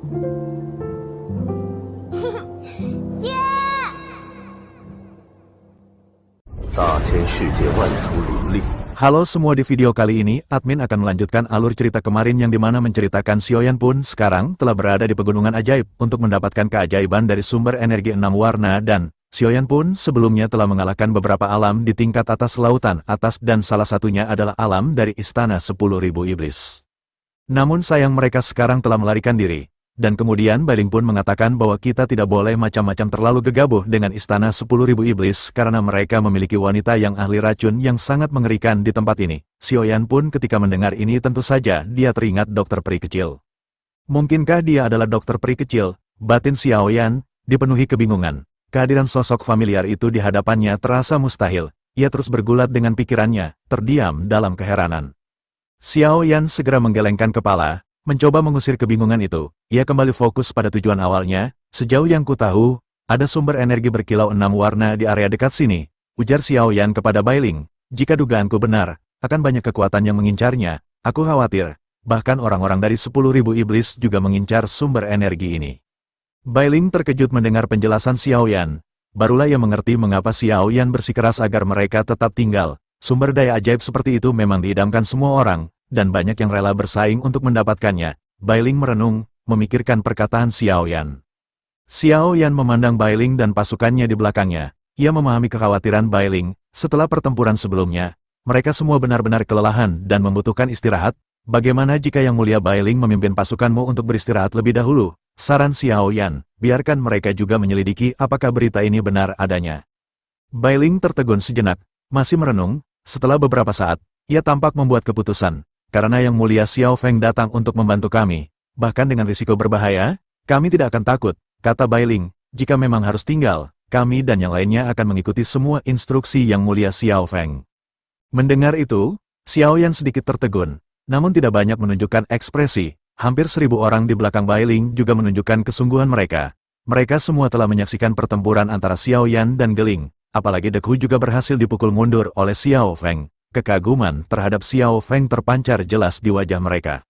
Halo semua, di video kali ini, admin akan melanjutkan alur cerita kemarin yang dimana menceritakan Xiaoyan pun sekarang telah berada di pegunungan ajaib untuk mendapatkan keajaiban dari sumber energi 6 warna dan Xiaoyan pun sebelumnya telah mengalahkan beberapa alam di tingkat atas lautan atas dan salah satunya adalah alam dari Istana 10.000 Iblis. Namun sayang mereka sekarang telah melarikan diri. Dan kemudian Bailing pun mengatakan bahwa kita tidak boleh macam-macam terlalu gegabah dengan Istana 10.000 Iblis karena mereka memiliki wanita yang ahli racun yang sangat mengerikan di tempat ini. Xiaoyan pun ketika mendengar ini tentu saja dia teringat dokter peri kecil. Mungkinkah dia adalah dokter peri kecil? Batin Xiaoyan dipenuhi kebingungan. Kehadiran sosok familiar itu di hadapannya terasa mustahil. Ia terus bergulat dengan pikirannya, terdiam dalam keheranan. Xiaoyan segera menggelengkan kepala, mencoba mengusir kebingungan itu. Ia kembali fokus pada tujuan awalnya. Sejauh yang ku tahu, ada sumber energi berkilau 6 warna di area dekat sini, ujar Xiaoyan kepada Bailing. Jika dugaanku benar, akan banyak kekuatan yang mengincarnya. Aku khawatir, bahkan orang-orang dari 10.000 Iblis juga mengincar sumber energi ini. Bailing terkejut mendengar penjelasan Xiaoyan. Barulah ia mengerti mengapa Xiaoyan bersikeras agar mereka tetap tinggal. Sumber daya ajaib seperti itu memang diidamkan semua orang, dan banyak yang rela bersaing untuk mendapatkannya. Bailing merenung, memikirkan perkataan Xiaoyan. Xiaoyan memandang Bailing dan pasukannya di belakangnya. Ia memahami kekhawatiran Bailing. Setelah pertempuran sebelumnya, mereka semua benar-benar kelelahan dan membutuhkan istirahat. Bagaimana jika Yang Mulia Bailing memimpin pasukanmu untuk beristirahat lebih dahulu? Saran Xiaoyan, biarkan mereka juga menyelidiki apakah berita ini benar adanya. Bailing tertegun sejenak, masih merenung. Setelah beberapa saat, ia tampak membuat keputusan. Karena Yang Mulia Xiao Feng datang untuk membantu kami, bahkan dengan risiko berbahaya, kami tidak akan takut, kata Bailing. Jika memang harus tinggal, kami dan yang lainnya akan mengikuti semua instruksi Yang Mulia Xiao Feng. Mendengar itu, Xiaoyan sedikit tertegun, namun tidak banyak menunjukkan ekspresi. Hampir 1.000 orang di belakang Bailing juga menunjukkan kesungguhan mereka. Mereka semua telah menyaksikan pertempuran antara Xiaoyan dan Geling, apalagi Deku juga berhasil dipukul mundur oleh Xiao Feng. Kekaguman terhadap Xiao Feng terpancar jelas di wajah mereka.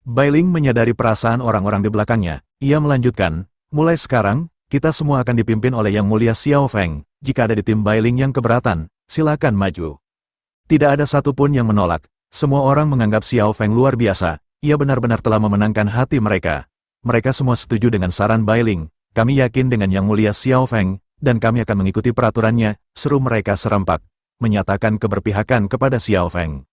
Bailing menyadari perasaan orang-orang di belakangnya. Ia melanjutkan, mulai sekarang, kita semua akan dipimpin oleh Yang Mulia Xiao Feng. Jika ada di tim Bailing yang keberatan, silakan maju. Tidak ada satupun yang menolak. Semua orang menganggap Xiao Feng luar biasa. Ia benar-benar telah memenangkan hati mereka. Mereka semua setuju dengan saran Bailing. Kami yakin dengan Yang Mulia Xiao Feng, dan kami akan mengikuti peraturannya, seru mereka serempak, menyatakan keberpihakan kepada Xiao Feng.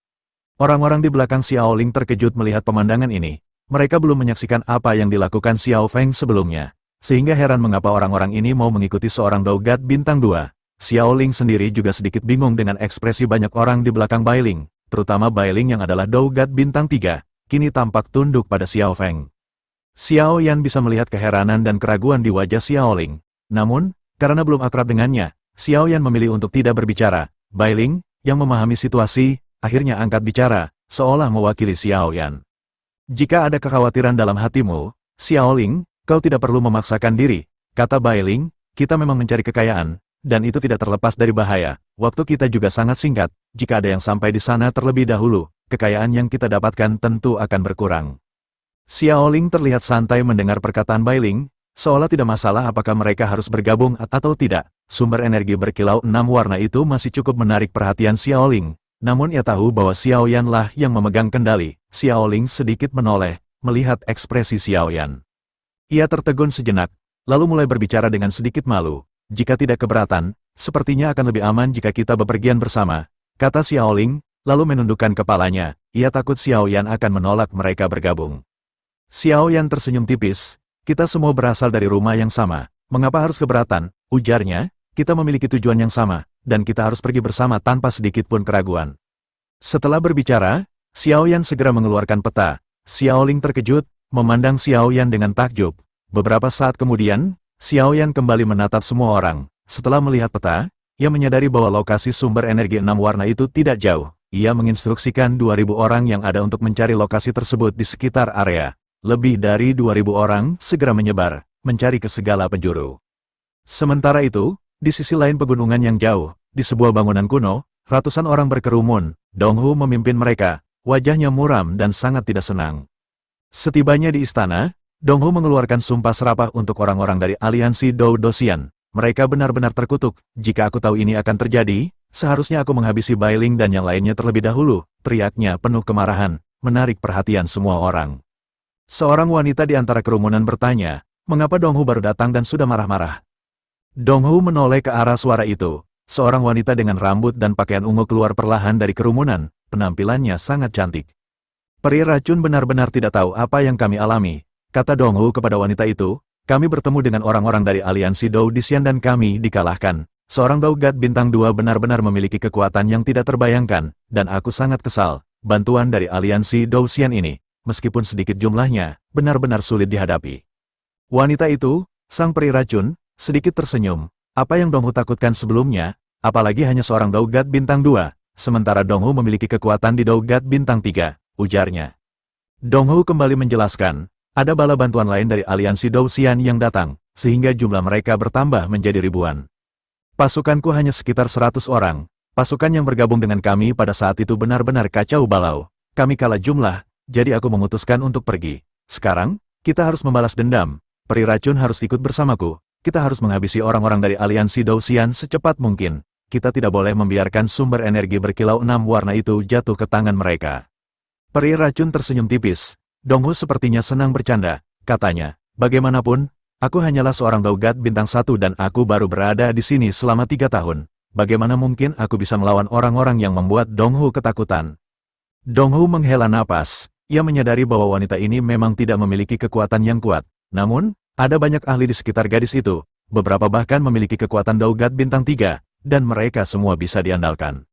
Orang-orang di belakang Xiaoling terkejut melihat pemandangan ini. Mereka belum menyaksikan apa yang dilakukan Xiao Feng sebelumnya, sehingga heran mengapa orang-orang ini mau mengikuti seorang Daugat Bintang 2. Xiaoling sendiri juga sedikit bingung dengan ekspresi banyak orang di belakang Bailing, terutama Bailing yang adalah Daugat Bintang 3, kini tampak tunduk pada Xiao Feng. Xiaoyan bisa melihat keheranan dan keraguan di wajah Xiaoling. Namun, karena belum akrab dengannya, Xiaoyan memilih untuk tidak berbicara. Bailing, yang memahami situasi, akhirnya angkat bicara, seolah mewakili Xiaoyan. Jika ada kekhawatiran dalam hatimu, Xiaoling, kau tidak perlu memaksakan diri, kata Bailing. Kita memang mencari kekayaan, dan itu tidak terlepas dari bahaya. Waktu kita juga sangat singkat. Jika ada yang sampai di sana terlebih dahulu, kekayaan yang kita dapatkan tentu akan berkurang. Xiaoling terlihat santai mendengar perkataan Bailing, seolah tidak masalah apakah mereka harus bergabung atau tidak. Sumber energi berkilau 6 warna itu masih cukup menarik perhatian Xiaoling. Namun ia tahu bahwa Xiaoyan lah yang memegang kendali. Xiaoling sedikit menoleh, melihat ekspresi Xiaoyan. Ia tertegun sejenak, lalu mulai berbicara dengan sedikit malu. Jika tidak keberatan, sepertinya akan lebih aman jika kita bepergian bersama, kata Xiaoling, lalu menundukkan kepalanya. Ia takut Xiaoyan akan menolak mereka bergabung. Xiaoyan tersenyum tipis. Kita semua berasal dari rumah yang sama. Mengapa harus keberatan? Ujarnya. Kita memiliki tujuan yang sama, dan kita harus pergi bersama tanpa sedikit pun keraguan. Setelah berbicara, Xiaoyan segera mengeluarkan peta. Xiaoling terkejut, memandang Xiaoyan dengan takjub. Beberapa saat kemudian, Xiaoyan kembali menatap semua orang. Setelah melihat peta, ia menyadari bahwa lokasi sumber energi 6 warna itu tidak jauh. Ia menginstruksikan 2.000 orang yang ada untuk mencari lokasi tersebut di sekitar area. Lebih dari 2.000 orang segera menyebar, mencari ke segala penjuru. Sementara itu, di sisi lain pegunungan yang jauh, di sebuah bangunan kuno, ratusan orang berkerumun. Donghu memimpin mereka, wajahnya muram dan sangat tidak senang. Setibanya di istana, Dong Hu mengeluarkan sumpah serapah untuk orang-orang dari aliansi Dou Dosian. Mereka benar-benar terkutuk. Jika aku tahu ini akan terjadi, seharusnya aku menghabisi Bai Ling dan yang lainnya terlebih dahulu, teriaknya penuh kemarahan, menarik perhatian semua orang. Seorang wanita di antara kerumunan bertanya, mengapa Dong Hu baru datang dan sudah marah-marah? Dong Hu menoleh ke arah suara itu. Seorang wanita dengan rambut dan pakaian ungu keluar perlahan dari kerumunan, penampilannya sangat cantik. Peri racun benar-benar tidak tahu apa yang kami alami, kata Dong Hu kepada wanita itu. Kami bertemu dengan orang-orang dari aliansi Dou Disian dan kami dikalahkan. Seorang Dou God bintang 2 benar-benar memiliki kekuatan yang tidak terbayangkan, dan aku sangat kesal. Bantuan dari aliansi Dou Xian ini, meskipun sedikit jumlahnya, benar-benar sulit dihadapi. Wanita itu, sang peri racun, sedikit tersenyum. Apa yang Dong Hu takutkan sebelumnya, apalagi hanya seorang Dou God bintang 2, sementara Dong Hu memiliki kekuatan di Dou God bintang 3, ujarnya. Dong Hu kembali menjelaskan, ada bala bantuan lain dari aliansi Dou Xian yang datang, sehingga jumlah mereka bertambah menjadi ribuan. Pasukanku hanya sekitar 100 orang. Pasukan yang bergabung dengan kami pada saat itu benar-benar kacau balau. Kami kalah jumlah, jadi aku memutuskan untuk pergi. Sekarang, kita harus membalas dendam. Peri racun harus ikut bersamaku. Kita harus menghabisi orang-orang dari aliansi Dou Xian secepat mungkin. Kita tidak boleh membiarkan sumber energi berkilau 6 warna itu jatuh ke tangan mereka. Peri racun tersenyum tipis. Dong Hu sepertinya senang bercanda, katanya. Bagaimanapun, aku hanyalah seorang Dou God bintang 1 dan aku baru berada di sini selama 3 tahun. Bagaimana mungkin aku bisa melawan orang-orang yang membuat Dong Hu ketakutan? Dong Hu menghela napas. Ia menyadari bahwa wanita ini memang tidak memiliki kekuatan yang kuat. Namun, ada banyak ahli di sekitar gadis itu. Beberapa bahkan memiliki kekuatan Dou God bintang 3, dan mereka semua bisa diandalkan.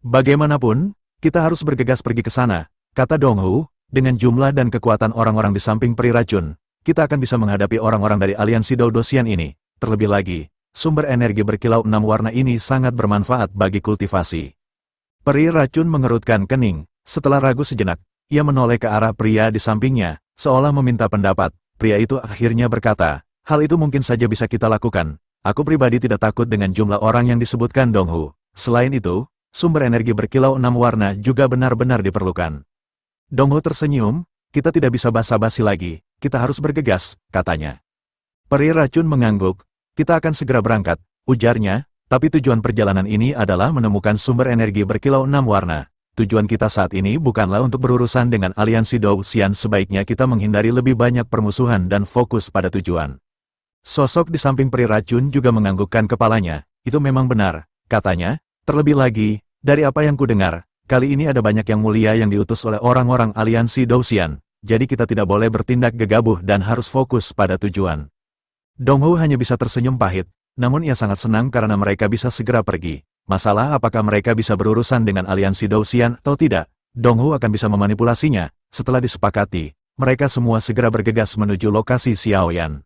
Bagaimanapun, kita harus bergegas pergi ke sana, kata Dong Hu. Dengan jumlah dan kekuatan orang-orang di samping peri racun, kita akan bisa menghadapi orang-orang dari aliansi Dou Dosian ini. Terlebih lagi, sumber energi berkilau 6 warna ini sangat bermanfaat bagi kultivasi. Peri racun mengerutkan kening. Setelah ragu sejenak, ia menoleh ke arah pria di sampingnya, seolah meminta pendapat. Pria itu akhirnya berkata, hal itu mungkin saja bisa kita lakukan. Aku pribadi tidak takut dengan jumlah orang yang disebutkan Dong Hu. Selain itu, sumber energi berkilau 6 warna juga benar-benar diperlukan. Dong Hu tersenyum, kita tidak bisa basa-basi lagi, kita harus bergegas, katanya. Peri racun mengangguk, kita akan segera berangkat, ujarnya, tapi tujuan perjalanan ini adalah menemukan sumber energi berkilau 6 warna. Tujuan kita saat ini bukanlah untuk berurusan dengan aliansi Dou Xian, sebaiknya kita menghindari lebih banyak permusuhan dan fokus pada tujuan. Sosok di samping peri racun juga menganggukkan kepalanya, itu memang benar, katanya, terlebih lagi, dari apa yang kudengar, kali ini ada banyak yang mulia yang diutus oleh orang-orang aliansi Dou Xian, jadi kita tidak boleh bertindak gegabah dan harus fokus pada tujuan. Dong Hu hanya bisa tersenyum pahit, namun ia sangat senang karena mereka bisa segera pergi. Masalah apakah mereka bisa berurusan dengan aliansi Dou Xian atau tidak, Dong Hu akan bisa memanipulasinya. Setelah disepakati, mereka semua segera bergegas menuju lokasi Xiaoyan.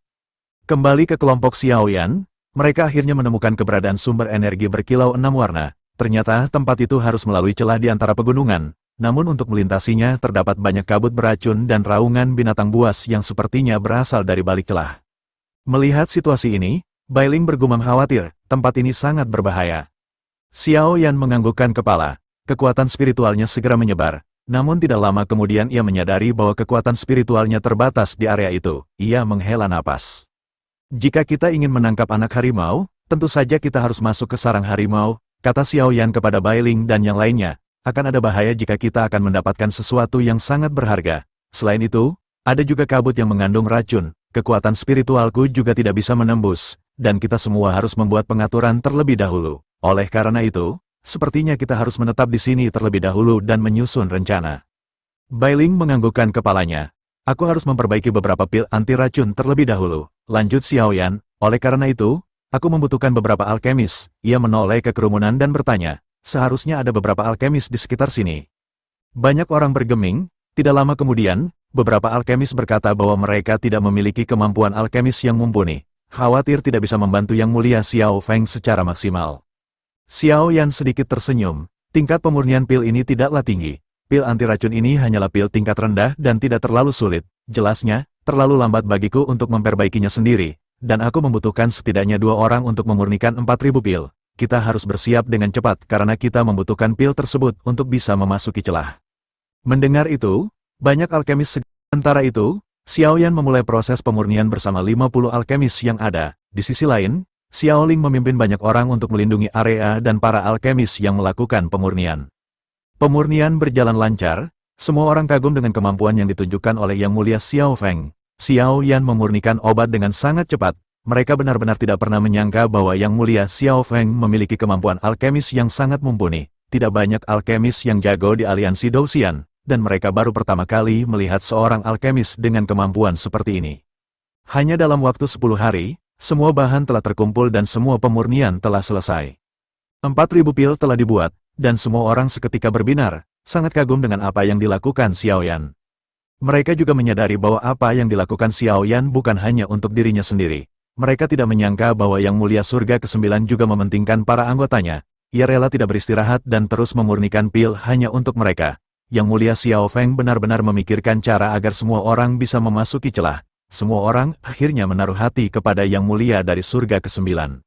Kembali ke kelompok Xiaoyan, mereka akhirnya menemukan keberadaan sumber energi berkilau 6 warna. Ternyata tempat itu harus melalui celah di antara pegunungan, namun untuk melintasinya terdapat banyak kabut beracun dan raungan binatang buas yang sepertinya berasal dari balik celah. Melihat situasi ini, Bai Ling bergumam khawatir, tempat ini sangat berbahaya. Xiao Yan menganggukkan kepala, kekuatan spiritualnya segera menyebar, namun tidak lama kemudian ia menyadari bahwa kekuatan spiritualnya terbatas di area itu. Ia menghela napas. Jika kita ingin menangkap anak harimau, tentu saja kita harus masuk ke sarang harimau, kata Xiao Yan kepada Bai Ling dan yang lainnya. Akan ada bahaya jika kita akan mendapatkan sesuatu yang sangat berharga. Selain itu, ada juga kabut yang mengandung racun. Kekuatan spiritualku juga tidak bisa menembus, dan kita semua harus membuat pengaturan terlebih dahulu. Oleh karena itu, sepertinya kita harus menetap di sini terlebih dahulu dan menyusun rencana. Bai Ling menganggukkan kepalanya. Aku harus memperbaiki beberapa pil anti racun terlebih dahulu, lanjut Xiao Yan. Oleh karena itu, aku membutuhkan beberapa alkemis. Ia menoleh ke kerumunan dan bertanya, seharusnya ada beberapa alkemis di sekitar sini. Banyak orang bergeming. Tidak lama kemudian, beberapa alkemis berkata bahwa mereka tidak memiliki kemampuan alkemis yang mumpuni. Khawatir tidak bisa membantu Yang Mulia Xiao Feng secara maksimal. Xiao Yan sedikit tersenyum. Tingkat pemurnian pil ini tidaklah tinggi. Pil anti racun ini hanyalah pil tingkat rendah dan tidak terlalu sulit. Jelasnya, terlalu lambat bagiku untuk memperbaikinya sendiri. Dan aku membutuhkan setidaknya 2 orang untuk memurnikan 4.000 pil. Kita harus bersiap dengan cepat karena kita membutuhkan pil tersebut untuk bisa memasuki celah. Mendengar itu, banyak alkemis sementara itu, Xiao Yan memulai proses pemurnian bersama 50 alkemis yang ada. Di sisi lain, Xiao Ling memimpin banyak orang untuk melindungi area dan para alkemis yang melakukan pemurnian. Pemurnian berjalan lancar, semua orang kagum dengan kemampuan yang ditunjukkan oleh Yang Mulia Xiao Feng. Xiao Yan memurnikan obat dengan sangat cepat. Mereka benar-benar tidak pernah menyangka bahwa Yang Mulia Xiao Feng memiliki kemampuan alkemis yang sangat mumpuni. Tidak banyak alkemis yang jago di aliansi Douxian, dan mereka baru pertama kali melihat seorang alkemis dengan kemampuan seperti ini. Hanya dalam waktu 10 hari, semua bahan telah terkumpul dan semua pemurnian telah selesai. 4.000 pil telah dibuat, dan semua orang seketika berbinar, sangat kagum dengan apa yang dilakukan Xiao Yan. Mereka juga menyadari bahwa apa yang dilakukan Xiao Yan bukan hanya untuk dirinya sendiri. Mereka tidak menyangka bahwa Yang Mulia Surga ke-9 juga mementingkan para anggotanya. Ia rela tidak beristirahat dan terus memurnikan pil hanya untuk mereka. Yang Mulia Xiao Feng benar-benar memikirkan cara agar semua orang bisa memasuki celah. Semua orang akhirnya menaruh hati kepada Yang Mulia dari Surga ke-9.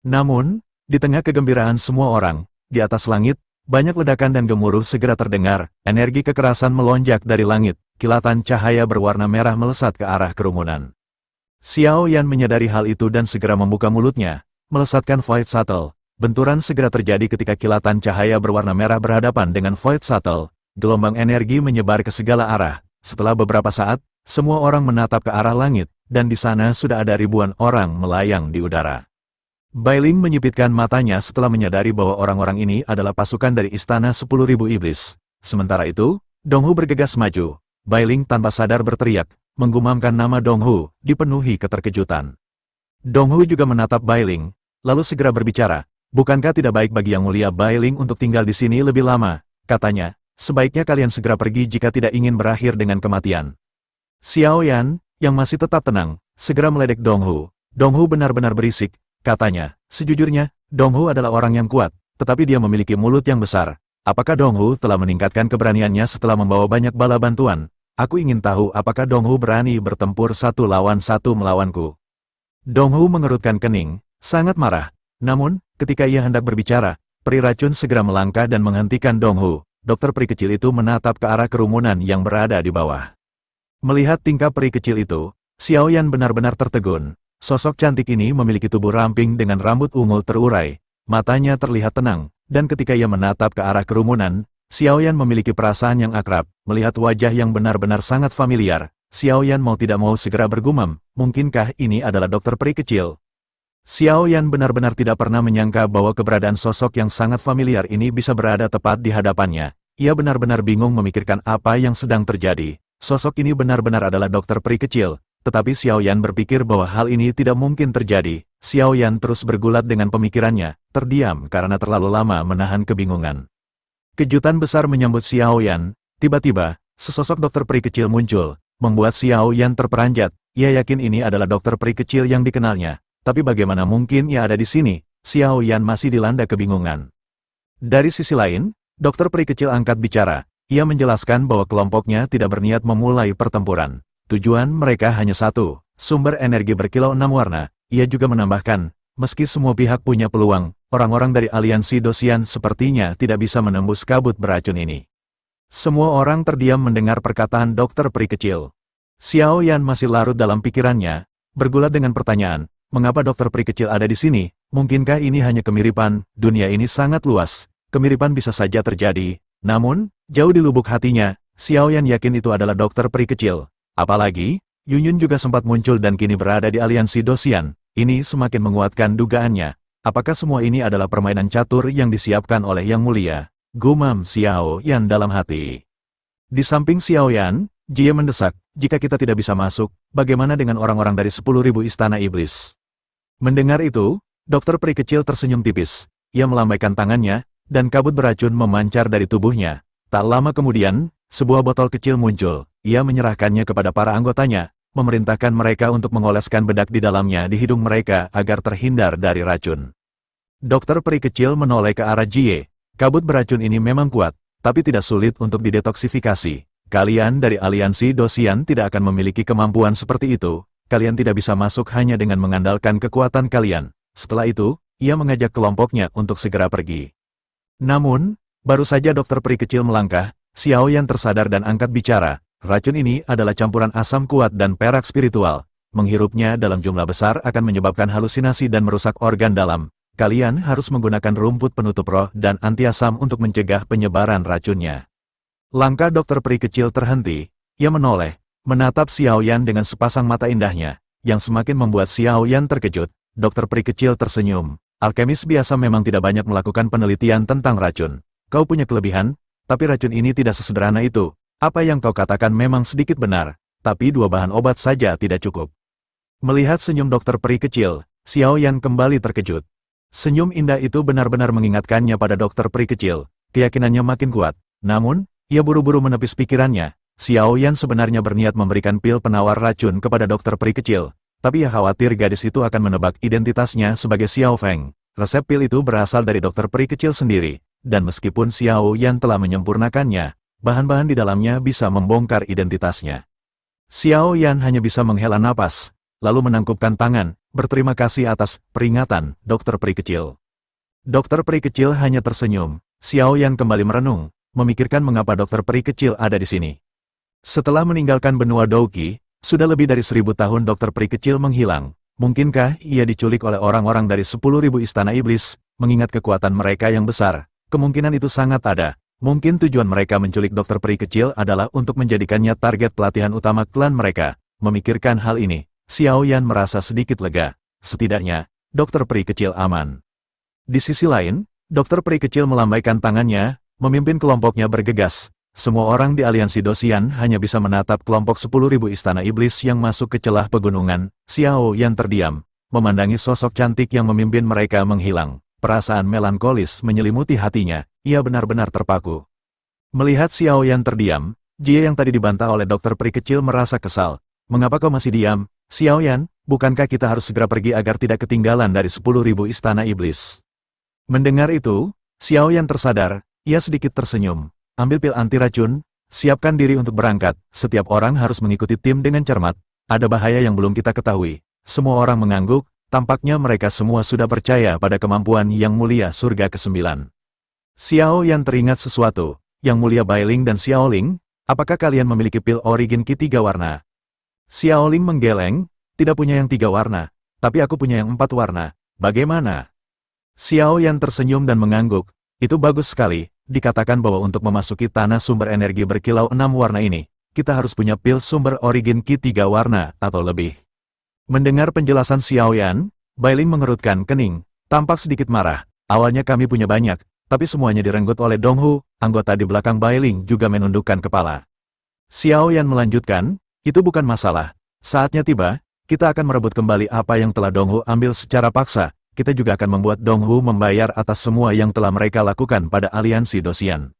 Namun, di tengah kegembiraan semua orang, di atas langit, banyak ledakan dan gemuruh segera terdengar. Energi kekerasan melonjak dari langit, kilatan cahaya berwarna merah melesat ke arah kerumunan. Xiao Yan menyadari hal itu dan segera membuka mulutnya, melesatkan Void Shuttle. Benturan segera terjadi ketika kilatan cahaya berwarna merah berhadapan dengan Void Shuttle. Gelombang energi menyebar ke segala arah. Setelah beberapa saat, semua orang menatap ke arah langit, dan di sana sudah ada ribuan orang melayang di udara. Bailing menyipitkan matanya setelah menyadari bahwa orang-orang ini adalah pasukan dari Istana 10.000 Iblis. Sementara itu, Donghu bergegas maju. Bailing tanpa sadar berteriak, menggumamkan nama Donghu, dipenuhi keterkejutan. Donghu juga menatap Bailing, lalu segera berbicara, "Bukankah tidak baik bagi Yang Mulia Bailing untuk tinggal di sini lebih lama?" katanya. "Sebaiknya kalian segera pergi jika tidak ingin berakhir dengan kematian." Xiao Yan, yang masih tetap tenang, segera meledek Donghu. Donghu benar-benar berisik, katanya. "Sejujurnya, Donghu adalah orang yang kuat, tetapi dia memiliki mulut yang besar. Apakah Donghu telah meningkatkan keberaniannya setelah membawa banyak bala bantuan? Aku ingin tahu apakah Donghu berani bertempur 1 lawan 1 melawanku." Donghu mengerutkan kening, sangat marah. Namun, ketika ia hendak berbicara, peri racun segera melangkah dan menghentikan Donghu. Dokter peri kecil itu menatap ke arah kerumunan yang berada di bawah. Melihat tingkah peri kecil itu, Xiao Yan benar-benar tertegun. Sosok cantik ini memiliki tubuh ramping dengan rambut ungu terurai. Matanya terlihat tenang, dan ketika ia menatap ke arah kerumunan, Xiao Yan memiliki perasaan yang akrab. Melihat wajah yang benar-benar sangat familiar, Xiao Yan mau tidak mau segera bergumam, mungkinkah ini adalah dokter peri kecil? Xiao Yan benar-benar tidak pernah menyangka bahwa keberadaan sosok yang sangat familiar ini bisa berada tepat di hadapannya. Ia benar-benar bingung memikirkan apa yang sedang terjadi. Sosok ini benar-benar adalah dokter peri kecil, tetapi Xiao Yan berpikir bahwa hal ini tidak mungkin terjadi. Xiao Yan terus bergulat dengan pemikirannya, terdiam karena terlalu lama menahan kebingungan. Kejutan besar menyambut Xiao Yan. Tiba-tiba, sesosok dokter peri kecil muncul, membuat Xiao Yan terperanjat. Ia yakin ini adalah dokter peri kecil yang dikenalnya. Tapi bagaimana mungkin ia ada di sini? Xiao Yan masih dilanda kebingungan. Dari sisi lain, dokter peri kecil angkat bicara. Ia menjelaskan bahwa kelompoknya tidak berniat memulai pertempuran. Tujuan mereka hanya satu, sumber energi berkilau 6 warna. Ia juga menambahkan, meski semua pihak punya peluang, orang-orang dari aliansi Douxian sepertinya tidak bisa menembus kabut beracun ini. Semua orang terdiam mendengar perkataan dokter peri kecil. Xiao Yan masih larut dalam pikirannya, bergulat dengan pertanyaan. Mengapa dokter peri kecil ada di sini? Mungkinkah ini hanya kemiripan? Dunia ini sangat luas. Kemiripan bisa saja terjadi. Namun, jauh di lubuk hatinya, Xiao Yan yakin itu adalah dokter peri kecil. Apalagi, Yunyun juga sempat muncul dan kini berada di aliansi Douxian. Ini semakin menguatkan dugaannya. Apakah semua ini adalah permainan catur yang disiapkan oleh Yang Mulia? Gumam Xiao Yan dalam hati. Di samping Xiao Yan, Jie mendesak, jika kita tidak bisa masuk, bagaimana dengan orang-orang dari 10.000 istana iblis? Mendengar itu, dokter peri kecil tersenyum tipis. Ia melambaikan tangannya, dan kabut beracun memancar dari tubuhnya. Tak lama kemudian, sebuah botol kecil muncul. Ia menyerahkannya kepada para anggotanya, memerintahkan mereka untuk mengoleskan bedak di dalamnya di hidung mereka agar terhindar dari racun. Dokter peri kecil menoleh ke arah Jie. Kabut beracun ini memang kuat, tapi tidak sulit untuk didetoksifikasi. Kalian dari aliansi Douxian tidak akan memiliki kemampuan seperti itu. Kalian tidak bisa masuk hanya dengan mengandalkan kekuatan kalian. Setelah itu, ia mengajak kelompoknya untuk segera pergi. Namun, baru saja dokter peri kecil melangkah, Xiao Yan tersadar dan angkat bicara. Racun ini adalah campuran asam kuat dan perak spiritual. Menghirupnya dalam jumlah besar akan menyebabkan halusinasi dan merusak organ dalam. Kalian harus menggunakan rumput penutup roh dan anti-asam untuk mencegah penyebaran racunnya. Langkah dokter peri kecil terhenti. Ia menoleh, menatap Xiao Yan dengan sepasang mata indahnya, yang semakin membuat Xiao Yan terkejut. Dokter peri kecil tersenyum. Alkemis biasa memang tidak banyak melakukan penelitian tentang racun. Kau punya kelebihan, tapi racun ini tidak sesederhana itu. Apa yang kau katakan memang sedikit benar, tapi 2 bahan obat saja tidak cukup. Melihat senyum dokter peri kecil, Xiao Yan kembali terkejut. Senyum indah itu benar-benar mengingatkannya pada dokter peri kecil. Keyakinannya makin kuat. Namun, ia buru-buru menepis pikirannya. Xiao Yan sebenarnya berniat memberikan pil penawar racun kepada dokter peri kecil, tapi ia khawatir gadis itu akan menebak identitasnya sebagai Xiao Feng. Resep pil itu berasal dari dokter peri kecil sendiri, dan meskipun Xiao Yan telah menyempurnakannya, bahan-bahan di dalamnya bisa membongkar identitasnya. Xiao Yan hanya bisa menghela napas, lalu menangkupkan tangan, berterima kasih atas peringatan, dokter peri kecil. Dokter peri kecil hanya tersenyum. Xiao Yan kembali merenung, memikirkan mengapa dokter peri kecil ada di sini. Setelah meninggalkan benua Douqi, sudah lebih dari 1000 tahun dokter peri kecil menghilang. Mungkinkah ia diculik oleh orang-orang dari 10.000 istana iblis, mengingat kekuatan mereka yang besar? Kemungkinan itu sangat ada. Mungkin tujuan mereka menculik dokter peri kecil adalah untuk menjadikannya target pelatihan utama klan mereka. Memikirkan hal ini, Xiao Yan merasa sedikit lega. Setidaknya, dokter peri kecil aman. Di sisi lain, dokter peri kecil melambaikan tangannya, memimpin kelompoknya bergegas. Semua orang di aliansi Dosian hanya bisa menatap kelompok 10.000 istana iblis yang masuk ke celah pegunungan. Xiao Yan terdiam, memandangi sosok cantik yang memimpin mereka menghilang. Perasaan melankolis menyelimuti hatinya, ia benar-benar terpaku. Melihat Xiao Yan terdiam, Jie yang tadi dibantah oleh dokter peri kecil merasa kesal. Mengapa kau masih diam? Xiao Yan, bukankah kita harus segera pergi agar tidak ketinggalan dari 10.000 istana iblis? Mendengar itu, Xiao Yan tersadar, ia sedikit tersenyum. Ambil pil anti racun, siapkan diri untuk berangkat. Setiap orang harus mengikuti tim dengan cermat. Ada bahaya yang belum kita ketahui. Semua orang mengangguk. Tampaknya mereka semua sudah percaya pada kemampuan Yang Mulia Surga ke-9. Xiao Yan teringat sesuatu. Yang Mulia Bailing dan Xiao Ling, apakah kalian memiliki pil origin Qi 3 warna? Xiao Ling menggeleng, tidak punya yang 3 warna, tapi aku punya yang 4 warna. Bagaimana? Xiao Yan tersenyum dan mengangguk. Itu bagus sekali. Dikatakan bahwa untuk memasuki tanah sumber energi berkilau 6 warna ini, kita harus punya pil sumber origin Qi 3 warna atau lebih. Mendengar penjelasan Xiao Yan, Bailing mengerutkan kening, tampak sedikit marah. Awalnya kami punya banyak, tapi semuanya direnggut oleh Donghu. Anggota di belakang Bailing juga menundukkan kepala. Xiao Yan melanjutkan, itu bukan masalah. Saatnya tiba, kita akan merebut kembali apa yang telah Donghu ambil secara paksa. Kita juga akan membuat Donghu membayar atas semua yang telah mereka lakukan pada aliansi Dosian.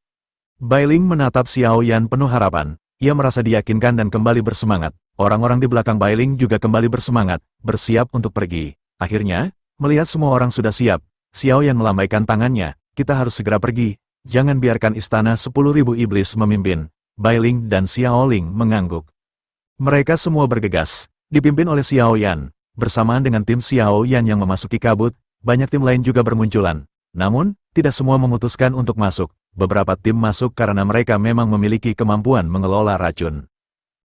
Bailing menatap Xiao Yan penuh harapan. Ia merasa diyakinkan dan kembali bersemangat. Orang-orang di belakang Bailing juga kembali bersemangat, bersiap untuk pergi. Akhirnya, melihat semua orang sudah siap, Xiao Yan melambaikan tangannya. Kita harus segera pergi. Jangan biarkan istana 10.000 iblis memimpin. Bailing dan Xiao Ling mengangguk. Mereka semua bergegas, dipimpin oleh Xiao Yan. Bersamaan dengan tim Xiao Yan yang memasuki kabut, banyak tim lain juga bermunculan. Namun, tidak semua memutuskan untuk masuk. Beberapa tim masuk karena mereka memang memiliki kemampuan mengelola racun.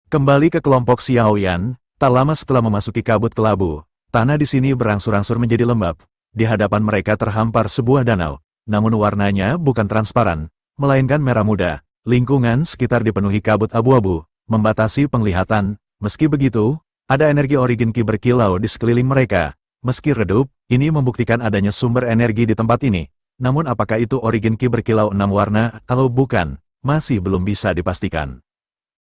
Kembali ke kelompok Xiao Yan, tak lama setelah memasuki kabut kelabu, tanah di sini berangsur-angsur menjadi lembab. Di hadapan mereka terhampar sebuah danau, namun warnanya bukan transparan, melainkan merah muda. Lingkungan sekitar dipenuhi kabut abu-abu, membatasi penglihatan. Meski begitu, ada energi origin Qi berkilau di sekeliling mereka. Meski redup, ini membuktikan adanya sumber energi di tempat ini. Namun apakah itu origin Qi berkilau 6 warna atau bukan, masih belum bisa dipastikan.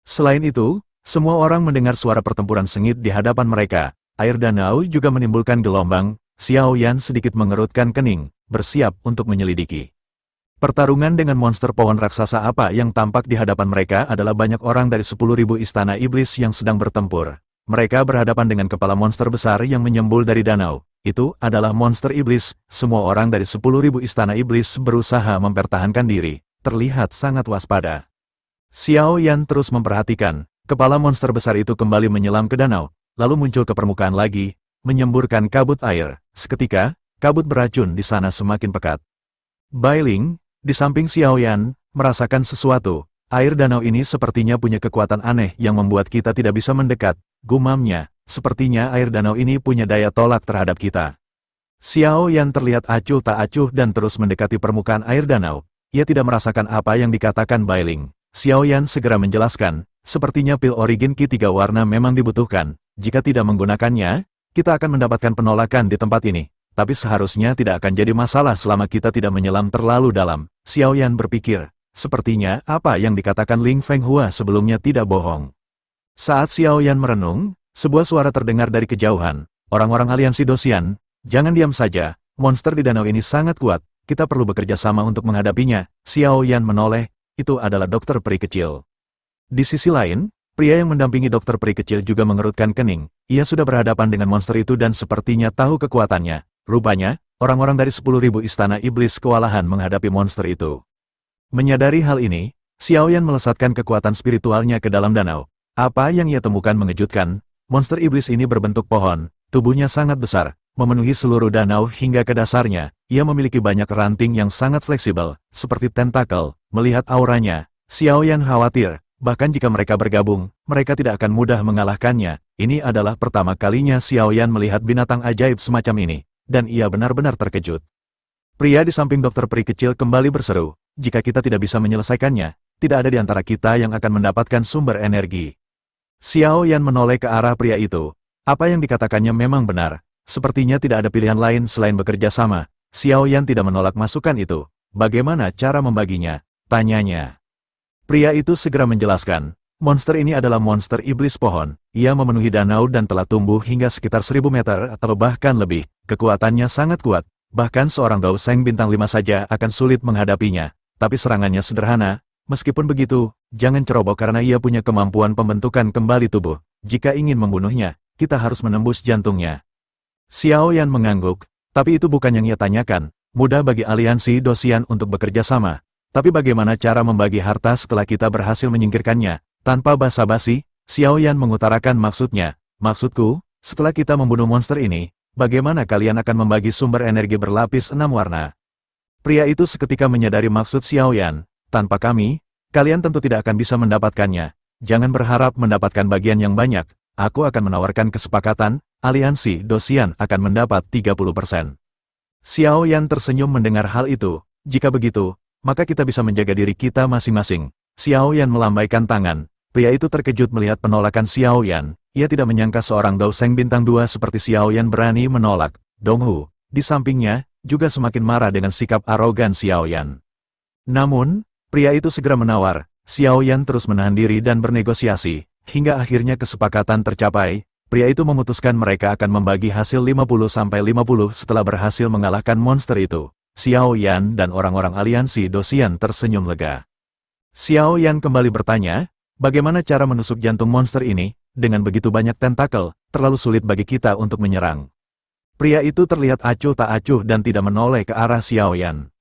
Selain itu, semua orang mendengar suara pertempuran sengit di hadapan mereka. Air danau juga menimbulkan gelombang. Xiao Yan sedikit mengerutkan kening, bersiap untuk menyelidiki. Pertarungan dengan monster pohon raksasa apa yang tampak di hadapan mereka adalah banyak orang dari 10.000 istana iblis yang sedang bertempur. Mereka berhadapan dengan kepala monster besar yang menyembul dari danau. Itu adalah monster iblis. Semua orang dari 10.000 istana iblis berusaha mempertahankan diri, terlihat sangat waspada. Xiao Yan terus memperhatikan. Kepala monster besar itu kembali menyelam ke danau, lalu muncul ke permukaan lagi, menyemburkan kabut air. Seketika, kabut beracun di sana semakin pekat. Bailing, di samping Xiao Yan, merasakan sesuatu. Air danau ini sepertinya punya kekuatan aneh yang membuat kita tidak bisa mendekat, gumamnya. Sepertinya air danau ini punya daya tolak terhadap kita. Xiao Yan terlihat acuh tak acuh dan terus mendekati permukaan air danau. Ia tidak merasakan apa yang dikatakan Bai Ling. Xiao Yan segera menjelaskan, sepertinya pil origin Qi 3 warna memang dibutuhkan. Jika tidak menggunakannya, kita akan mendapatkan penolakan di tempat ini. Tapi seharusnya tidak akan jadi masalah selama kita tidak menyelam terlalu dalam. Xiao Yan berpikir. Sepertinya apa yang dikatakan Ling Fenghua sebelumnya tidak bohong. Saat Xiao Yan merenung, sebuah suara terdengar dari kejauhan. Orang-orang aliansi Dosian, jangan diam saja, monster di danau ini sangat kuat, kita perlu bekerja sama untuk menghadapinya. Xiao Yan menoleh, itu adalah dokter peri kecil. Di sisi lain, pria yang mendampingi dokter peri kecil juga mengerutkan kening. Ia sudah berhadapan dengan monster itu dan sepertinya tahu kekuatannya. Rupanya, orang-orang dari 10.000 istana iblis kewalahan menghadapi monster itu. Menyadari hal ini, Xiao Yan melesatkan kekuatan spiritualnya ke dalam danau. Apa yang ia temukan mengejutkan, monster iblis ini berbentuk pohon, tubuhnya sangat besar, memenuhi seluruh danau hingga ke dasarnya. Ia memiliki banyak ranting yang sangat fleksibel, seperti tentakel. Melihat auranya, Xiao Yan khawatir, bahkan jika mereka bergabung, mereka tidak akan mudah mengalahkannya. Ini adalah pertama kalinya Xiao Yan melihat binatang ajaib semacam ini, dan ia benar-benar terkejut. Pria di samping dokter peri kecil kembali berseru, jika kita tidak bisa menyelesaikannya, tidak ada di antara kita yang akan mendapatkan sumber energi. Xiao Yan menoleh ke arah pria itu. Apa yang dikatakannya memang benar. Sepertinya tidak ada pilihan lain selain bekerja sama. Xiao Yan tidak menolak masukan itu. Bagaimana cara membaginya? Tanyanya. Pria itu segera menjelaskan. Monster ini adalah monster iblis pohon. Ia memenuhi danau dan telah tumbuh hingga sekitar 1000 meter atau bahkan lebih. Kekuatannya sangat kuat. Bahkan seorang Dao Seng bintang 5 saja akan sulit menghadapinya. Tapi serangannya sederhana. Meskipun begitu, jangan ceroboh karena ia punya kemampuan pembentukan kembali tubuh. Jika ingin membunuhnya, kita harus menembus jantungnya. Xiao Yan mengangguk, tapi itu bukan yang ia tanyakan. Mudah bagi aliansi Dosian untuk bekerja sama. Tapi bagaimana cara membagi harta setelah kita berhasil menyingkirkannya? Tanpa basa-basi, Xiao Yan mengutarakan maksudnya. Maksudku, setelah kita membunuh monster ini, bagaimana kalian akan membagi sumber energi berlapis 6 warna? Pria itu seketika menyadari maksud Xiao Yan. Tanpa kami, kalian tentu tidak akan bisa mendapatkannya. Jangan berharap mendapatkan bagian yang banyak. Aku akan menawarkan kesepakatan, aliansi Dosian akan mendapat 30%. Xiao Yan tersenyum mendengar hal itu. Jika begitu, maka kita bisa menjaga diri kita masing-masing. Xiao Yan melambaikan tangan. Pria itu terkejut melihat penolakan Xiao Yan. Ia tidak menyangka seorang Dao Seng bintang 2 seperti Xiao Yan berani menolak. Donghu, di sampingnya, juga semakin marah dengan sikap arogan Xiao Yan. Namun, pria itu segera menawar. Xiao Yan terus menahan diri dan bernegosiasi, hingga akhirnya kesepakatan tercapai. Pria itu memutuskan mereka akan membagi hasil 50-50 setelah berhasil mengalahkan monster itu. Xiao Yan dan orang-orang aliansi Dosian tersenyum lega. Xiao Yan kembali bertanya, bagaimana cara menusuk jantung monster ini? Dengan begitu banyak tentakel, terlalu sulit bagi kita untuk menyerang. Pria itu terlihat acuh tak acuh dan tidak menoleh ke arah Xiao Yan.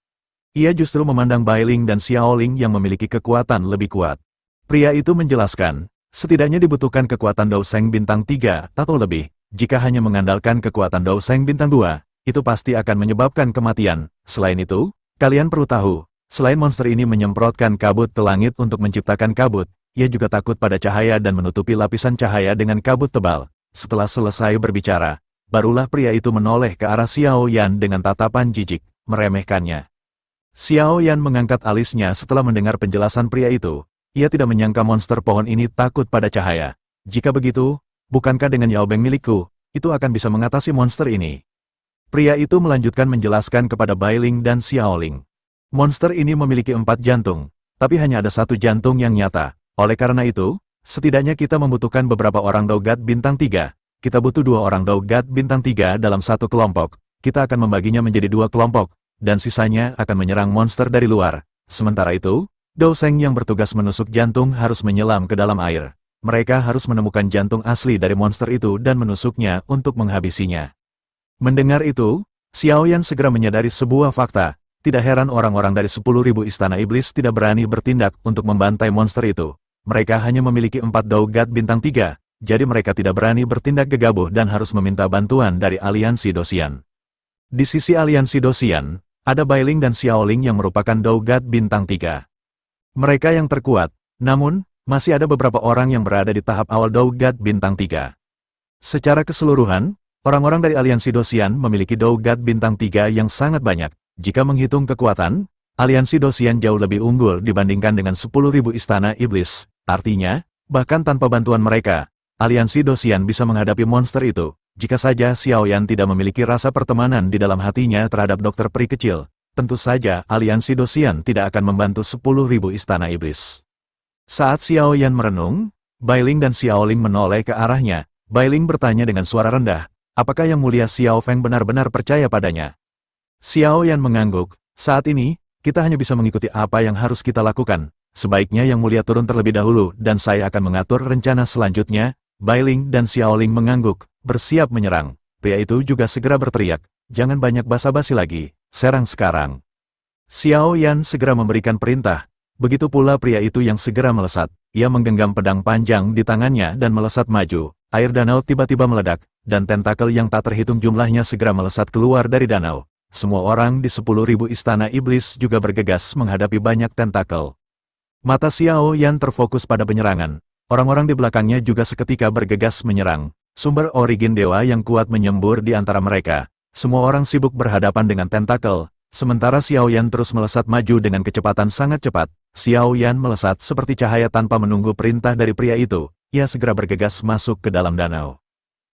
Ia justru memandang Bai Ling dan Xiao Ling yang memiliki kekuatan lebih kuat. Pria itu menjelaskan, setidaknya dibutuhkan kekuatan Dao Seng bintang 3 atau lebih. Jika hanya mengandalkan kekuatan Dao Seng bintang 2, itu pasti akan menyebabkan kematian. Selain itu, kalian perlu tahu, selain monster ini menyemprotkan kabut ke langit untuk menciptakan kabut, ia juga takut pada cahaya dan menutupi lapisan cahaya dengan kabut tebal. Setelah selesai berbicara, barulah pria itu menoleh ke arah Xiao Yan dengan tatapan jijik, meremehkannya. Xiao Yan mengangkat alisnya setelah mendengar penjelasan pria itu. Ia tidak menyangka monster pohon ini takut pada cahaya. Jika begitu, bukankah dengan Yaobeng milikku, itu akan bisa mengatasi monster ini? Pria itu melanjutkan menjelaskan kepada Bai Ling dan Xiao Ling. Monster ini memiliki 4 jantung, tapi hanya ada 1 jantung yang nyata. Oleh karena itu, setidaknya kita membutuhkan beberapa orang Dao God bintang 3. Kita butuh 2 orang Dao God bintang 3 dalam satu kelompok. Kita akan membaginya menjadi 2 kelompok, dan sisanya akan menyerang monster dari luar. Sementara itu, Dao Seng yang bertugas menusuk jantung harus menyelam ke dalam air. Mereka harus menemukan jantung asli dari monster itu dan menusuknya untuk menghabisinya. Mendengar itu, Xiao Yan segera menyadari sebuah fakta. Tidak heran orang-orang dari 10.000 istana iblis tidak berani bertindak untuk membantai monster itu. Mereka hanya memiliki 4 Dao God bintang 3. Jadi mereka tidak berani bertindak gegabah dan harus meminta bantuan dari aliansi Dosian. Di sisi aliansi Dosian, ada Bai Ling dan Xiao Ling yang merupakan Dao God bintang 3. Mereka yang terkuat, Namun, masih ada beberapa orang yang berada di tahap awal Dougat Bintang 3. Secara keseluruhan, orang-orang dari aliansi Dosian memiliki Dougat Bintang 3 yang sangat banyak. Jika menghitung kekuatan, aliansi Dosian jauh lebih unggul dibandingkan dengan 10.000 istana iblis. Artinya, bahkan tanpa bantuan mereka, aliansi Dosian bisa menghadapi monster itu. Jika saja Xiaoyan tidak memiliki rasa pertemanan di dalam hatinya terhadap dokter peri kecil, tentu saja aliansi Dosian tidak akan membantu 10.000 istana iblis. Saat Xiaoyan merenung, Bailing dan Xiaoling menoleh ke arahnya. Bailing bertanya dengan suara rendah, apakah Yang Mulia Xiao Feng benar-benar percaya padanya? Xiaoyan mengangguk, saat ini, kita hanya bisa mengikuti apa yang harus kita lakukan. Sebaiknya Yang Mulia turun terlebih dahulu dan saya akan mengatur rencana selanjutnya. Bailing dan Xiaoling mengangguk, bersiap menyerang. Pria itu juga segera berteriak, jangan banyak basa-basi lagi, serang sekarang. Xiaoyan segera memberikan perintah. Begitu pula pria itu yang segera melesat. Ia menggenggam pedang panjang di tangannya dan melesat maju. Air danau tiba-tiba meledak, dan tentakel yang tak terhitung jumlahnya segera melesat keluar dari danau. Semua orang di 10.000 istana iblis juga bergegas menghadapi banyak tentakel. Mata Xiaoyan terfokus pada penyerangan. Orang-orang di belakangnya juga seketika bergegas menyerang. Sumber origin dewa yang kuat menyembur di antara mereka. Semua orang sibuk berhadapan dengan tentakel. Sementara Xiaoyan terus melesat maju dengan kecepatan sangat cepat. Xiaoyan melesat seperti cahaya tanpa menunggu perintah dari pria itu. Ia segera bergegas masuk ke dalam danau.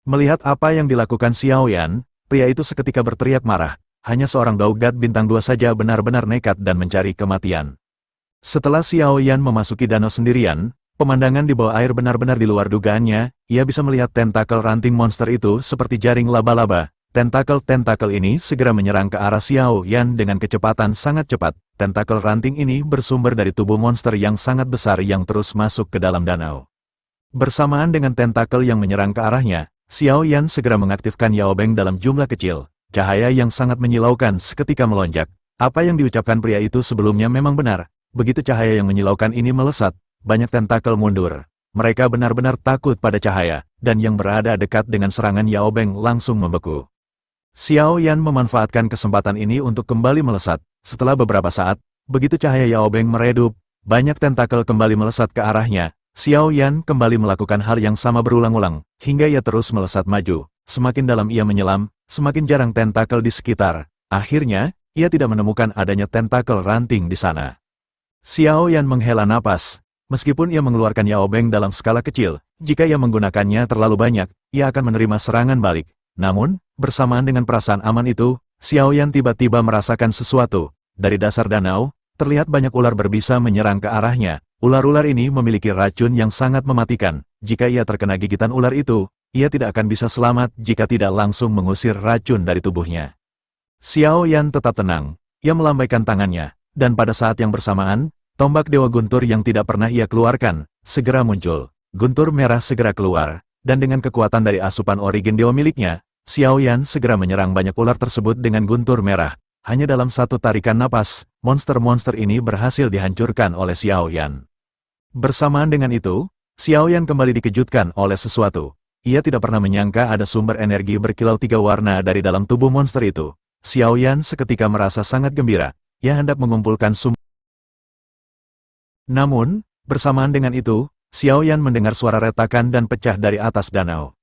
Melihat apa yang dilakukan Xiaoyan, pria itu seketika berteriak marah. Hanya seorang Dougat Bintang 2 saja benar-benar nekat dan mencari kematian. Setelah Xiaoyan memasuki danau sendirian, pemandangan di bawah air benar-benar di luar dugaannya. Ia bisa melihat tentakel ranting monster itu seperti jaring laba-laba. Tentakel-tentakel ini segera menyerang ke arah Xiaoyan dengan kecepatan sangat cepat. Tentakel ranting ini bersumber dari tubuh monster yang sangat besar yang terus masuk ke dalam danau. Bersamaan dengan tentakel yang menyerang ke arahnya, Xiaoyan segera mengaktifkan Yaobeng dalam jumlah kecil. Cahaya yang sangat menyilaukan seketika melonjak. Apa yang diucapkan pria itu sebelumnya memang benar. Begitu cahaya yang menyilaukan ini melesat, banyak tentakel mundur. Mereka benar-benar takut pada cahaya, dan yang berada dekat dengan serangan Yaobeng langsung membeku. Xiaoyan memanfaatkan kesempatan ini untuk kembali melesat. Setelah beberapa saat, begitu cahaya Yaobeng meredup, banyak tentakel kembali melesat ke arahnya. Xiaoyan kembali melakukan hal yang sama berulang-ulang, hingga ia terus melesat maju. Semakin dalam ia menyelam, semakin jarang tentakel di sekitar. Akhirnya, ia tidak menemukan adanya tentakel ranting di sana. Xiaoyan menghela napas. Meskipun ia mengeluarkan Yaobeng dalam skala kecil, jika ia menggunakannya terlalu banyak, ia akan menerima serangan balik. Namun, bersamaan dengan perasaan aman itu, Xiaoyan tiba-tiba merasakan sesuatu. Dari dasar danau, terlihat banyak ular berbisa menyerang ke arahnya. Ular-ular ini memiliki racun yang sangat mematikan. Jika ia terkena gigitan ular itu, ia tidak akan bisa selamat jika tidak langsung mengusir racun dari tubuhnya. Xiaoyan tetap tenang. Ia melambaikan tangannya, dan pada saat yang bersamaan, tombak Dewa Guntur yang tidak pernah ia keluarkan, segera muncul. Guntur merah segera keluar, dan dengan kekuatan dari asupan origin dewa miliknya, Xiaoyan segera menyerang banyak ular tersebut dengan guntur merah. Hanya dalam satu tarikan napas, monster-monster ini berhasil dihancurkan oleh Xiaoyan. Bersamaan dengan itu, Xiaoyan kembali dikejutkan oleh sesuatu. Ia tidak pernah menyangka ada sumber energi berkilau 3 warna dari dalam tubuh monster itu. Xiaoyan seketika merasa sangat gembira. Ia hendak mengumpulkan sumber. Namun, bersamaan dengan itu, Xiaoyan mendengar suara retakan dan pecah dari atas danau.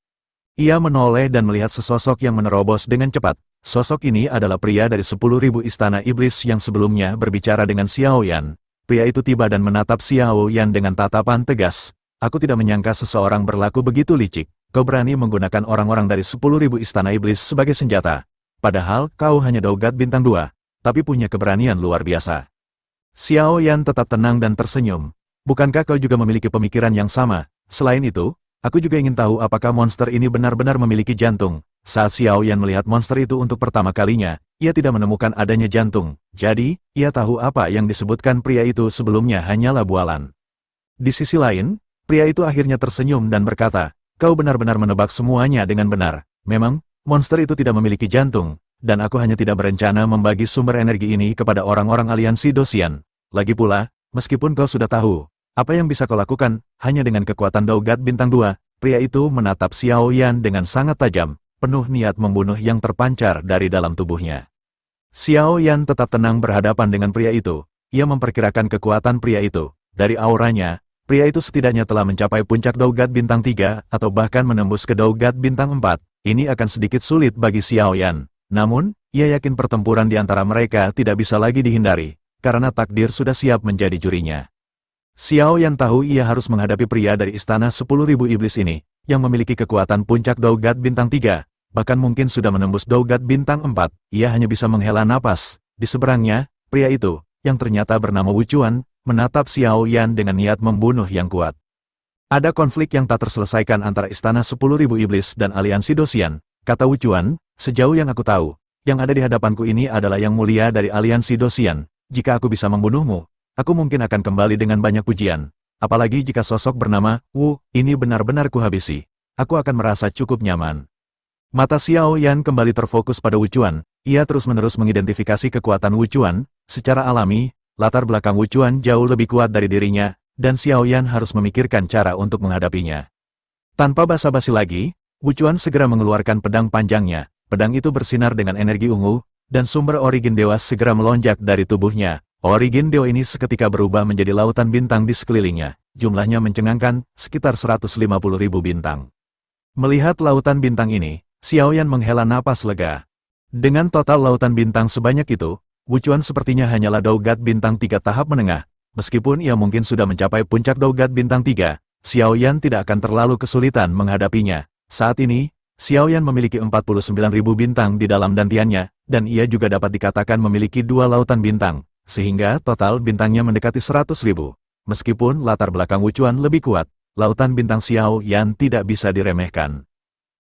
Ia menoleh dan melihat sesosok yang menerobos dengan cepat. Sosok ini adalah pria dari 10.000 istana iblis yang sebelumnya berbicara dengan Xiaoyan. Pria itu tiba dan menatap Xiaoyan dengan tatapan tegas. Aku tidak menyangka seseorang berlaku begitu licik. Kau berani menggunakan orang-orang dari 10.000 istana iblis sebagai senjata. Padahal kau hanya Dougat Bintang 2, tapi punya keberanian luar biasa. Xiaoyan tetap tenang dan tersenyum. Bukankah kau juga memiliki pemikiran yang sama? Selain itu, aku juga ingin tahu apakah monster ini benar-benar memiliki jantung. Saat Xiaoyan melihat monster itu untuk pertama kalinya, ia tidak menemukan adanya jantung. Jadi, ia tahu apa yang disebutkan pria itu sebelumnya hanyalah bualan. Di sisi lain, pria itu akhirnya tersenyum dan berkata, kau benar-benar menebak semuanya dengan benar. Memang, monster itu tidak memiliki jantung, dan aku hanya tidak berencana membagi sumber energi ini kepada orang-orang aliansi Dosian. Lagi pula, meskipun kau sudah tahu, apa yang bisa kau lakukan, hanya dengan kekuatan Dougat Bintang 2, pria itu menatap Xiaoyan dengan sangat tajam, penuh niat membunuh yang terpancar dari dalam tubuhnya. Xiaoyan tetap tenang berhadapan dengan pria itu. Ia memperkirakan kekuatan pria itu. Dari auranya, Pria itu setidaknya telah mencapai puncak Dougat Bintang 3 atau bahkan menembus ke Dougat Bintang 4. Ini akan sedikit sulit bagi Xiao Yan. Namun, ia yakin pertempuran di antara mereka tidak bisa lagi dihindari, karena takdir sudah siap menjadi jurinya. Xiao Yan tahu ia harus menghadapi pria dari Istana 10.000 Iblis ini, yang memiliki kekuatan puncak Dougat Bintang 3, bahkan mungkin sudah menembus Dougat Bintang 4. Ia hanya bisa menghela napas. Di seberangnya, pria itu, yang ternyata bernama Wu Chuan, menatap Xiao Yan dengan niat membunuh yang kuat. Ada konflik yang tak terselesaikan antara Istana 10.000 Iblis dan Aliansi Dosian, kata Wu Chuan, sejauh yang aku tahu, yang ada di hadapanku ini adalah yang mulia dari Aliansi Dosian. Jika aku bisa membunuhmu, aku mungkin akan kembali dengan banyak pujian. Apalagi jika sosok bernama Wu ini benar-benar kuhabisi. Aku akan merasa cukup nyaman. Mata Xiao Yan kembali terfokus pada Wu Chuan. Ia terus-menerus mengidentifikasi kekuatan Wu Chuan. Secara alami, latar belakang Wu Chuan jauh lebih kuat dari dirinya, dan Xiao Yan harus memikirkan cara untuk menghadapinya. Tanpa basa-basi lagi, Wu Chuan segera mengeluarkan pedang panjangnya. Pedang itu bersinar dengan energi ungu, dan sumber origin dewa segera melonjak dari tubuhnya. Origin dewa ini seketika berubah menjadi lautan bintang di sekelilingnya. Jumlahnya mencengangkan, sekitar 150.000 bintang. Melihat lautan bintang ini, Xiao Yan menghela napas lega. Dengan total lautan bintang sebanyak itu, Wu Chuan sepertinya hanyalah Dougat Bintang 3 tahap menengah. Meskipun ia mungkin sudah mencapai puncak Dougat Bintang 3, Xiao Yan tidak akan terlalu kesulitan menghadapinya. Saat ini, Xiao Yan memiliki 49.000 bintang di dalam dantiannya, dan ia juga dapat dikatakan memiliki 2 lautan bintang, sehingga total bintangnya mendekati 100.000. Meskipun latar belakang Wu Chuan lebih kuat, lautan bintang Xiao Yan tidak bisa diremehkan.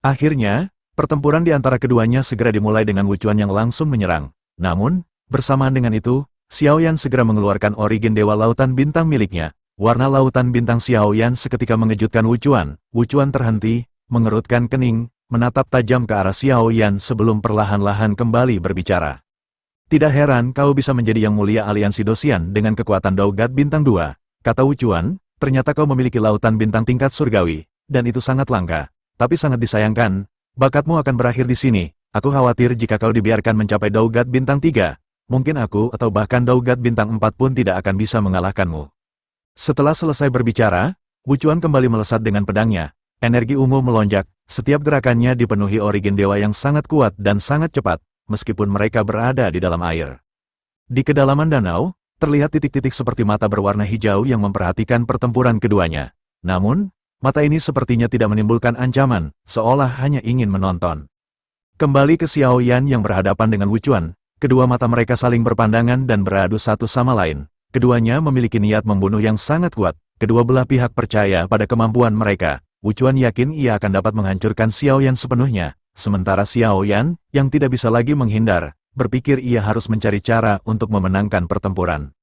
Akhirnya, pertempuran di antara keduanya segera dimulai dengan Wu Chuan yang langsung menyerang. Namun, bersamaan dengan itu, Xiao Yan segera mengeluarkan origin dewa lautan bintang miliknya. Warna lautan bintang Xiao Yan seketika mengejutkan Wu Chuan. Wu Chuan terhenti, mengerutkan kening, menatap tajam ke arah Xiao Yan sebelum perlahan-lahan kembali berbicara. Tidak heran kau bisa menjadi yang mulia Aliansi Dosian dengan kekuatan Dougat Bintang 2, kata Wu Chuan, ternyata kau memiliki lautan bintang tingkat surgawi, dan itu sangat langka. Tapi sangat disayangkan, bakatmu akan berakhir di sini. Aku khawatir jika kau dibiarkan mencapai Dougat Bintang 3, mungkin aku atau bahkan Dougat Bintang 4 pun tidak akan bisa mengalahkanmu. Setelah selesai berbicara, Wu Chuan kembali melesat dengan pedangnya. Energi ungu melonjak, setiap gerakannya dipenuhi origin dewa yang sangat kuat dan sangat cepat, meskipun mereka berada di dalam air. Di kedalaman danau, terlihat titik-titik seperti mata berwarna hijau yang memperhatikan pertempuran keduanya. Namun, mata ini sepertinya tidak menimbulkan ancaman, seolah hanya ingin menonton. Kembali ke Xiao Yan yang berhadapan dengan Wu Chuan, kedua mata mereka saling berpandangan dan beradu satu sama lain. Keduanya memiliki niat membunuh yang sangat kuat, kedua belah pihak percaya pada kemampuan mereka. Wu Chuan yakin ia akan dapat menghancurkan Xiao Yan sepenuhnya. Sementara Xiao Yan, yang tidak bisa lagi menghindar, berpikir ia harus mencari cara untuk memenangkan pertempuran.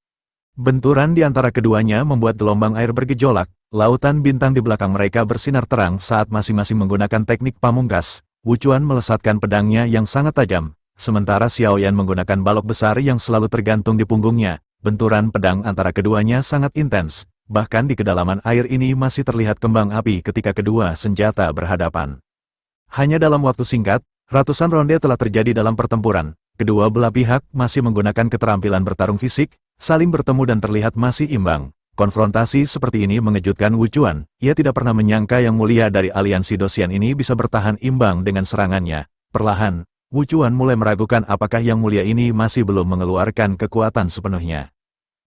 Benturan di antara keduanya membuat gelombang air bergejolak, lautan bintang di belakang mereka bersinar terang saat masing-masing menggunakan teknik pamungkas. Wu Chuan melesatkan pedangnya yang sangat tajam, sementara Xiao Yan menggunakan balok besar yang selalu tergantung di punggungnya. Benturan pedang antara keduanya sangat intens, bahkan di kedalaman air ini masih terlihat kembang api ketika kedua senjata berhadapan. Hanya dalam waktu singkat, ratusan ronde telah terjadi dalam pertempuran. Kedua belah pihak masih menggunakan keterampilan bertarung fisik, saling bertemu dan terlihat masih imbang. Konfrontasi seperti ini mengejutkan Wu Chuan. Ia tidak pernah menyangka yang mulia dari Aliansi Dosian ini bisa bertahan imbang dengan serangannya. Perlahan, Wu Chuan mulai meragukan apakah yang mulia ini masih belum mengeluarkan kekuatan sepenuhnya.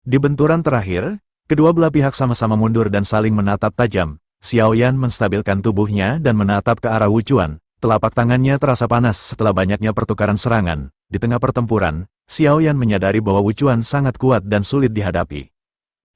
Di benturan terakhir, kedua belah pihak sama-sama mundur dan saling menatap tajam. Xiao Yan menstabilkan tubuhnya dan menatap ke arah Wu Chuan. Telapak tangannya terasa panas setelah banyaknya pertukaran serangan. Di tengah pertempuran, Xiao Yan menyadari bahwa Wu Chuan sangat kuat dan sulit dihadapi.